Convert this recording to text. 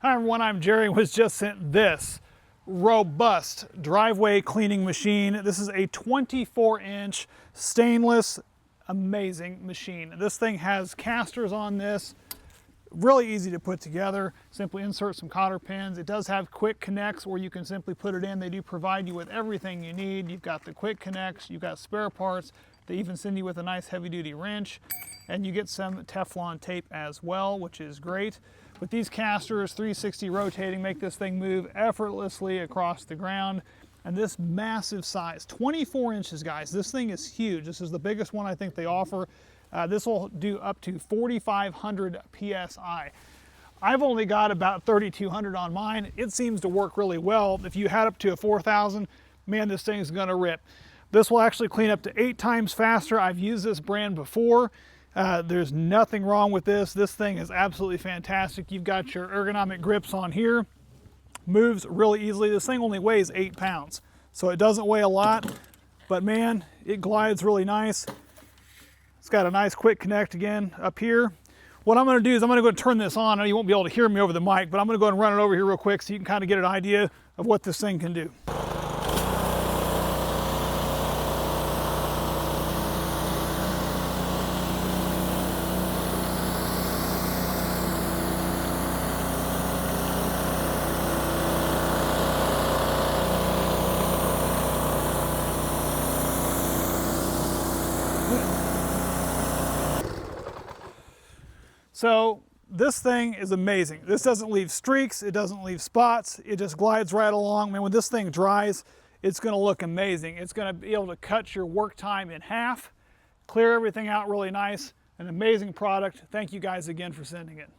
Hi everyone, I'm Jerry. Was just sent this robust driveway cleaning machine. This is a 24-inch stainless, amazing machine. This thing has casters on this, really easy to put together. Simply insert some cotter pins. It does have quick connects where you can simply put it in. They do provide you with everything you need. You've got the quick connects, you've got spare parts. They even send you with a nice heavy-duty wrench, and you get some Teflon tape as well, which is great. But these casters, 360 rotating, make this thing move effortlessly across the ground. And this massive size, 24 inches, guys, this thing is huge. This is the biggest one I think they offer. This will do up to 4,500 PSI. I've only got about 3,200 on mine. It seems to work really well. If you had up to a 4,000, man, this thing's gonna rip. This will actually clean up to 8 times faster. I've used this brand before. There's nothing wrong with this. This thing is absolutely fantastic. You've got your ergonomic grips on here. Moves really easily. This thing only weighs 8 pounds, so it doesn't weigh a lot, but man, it glides really nice. It's got a nice quick connect again up here. What I'm going to do is I'm going to go and turn this on. I know you won't be able to hear me over the mic, but I'm going to go and run it over here real quick so you can kind of get an idea of what this thing can do. So this thing is amazing. This doesn't leave streaks, it doesn't leave spots, it just glides right along. Man, when this thing dries, it's gonna look amazing. It's gonna be able to cut your work time in half, clear everything out really nice. An amazing product. Thank you guys again for sending it.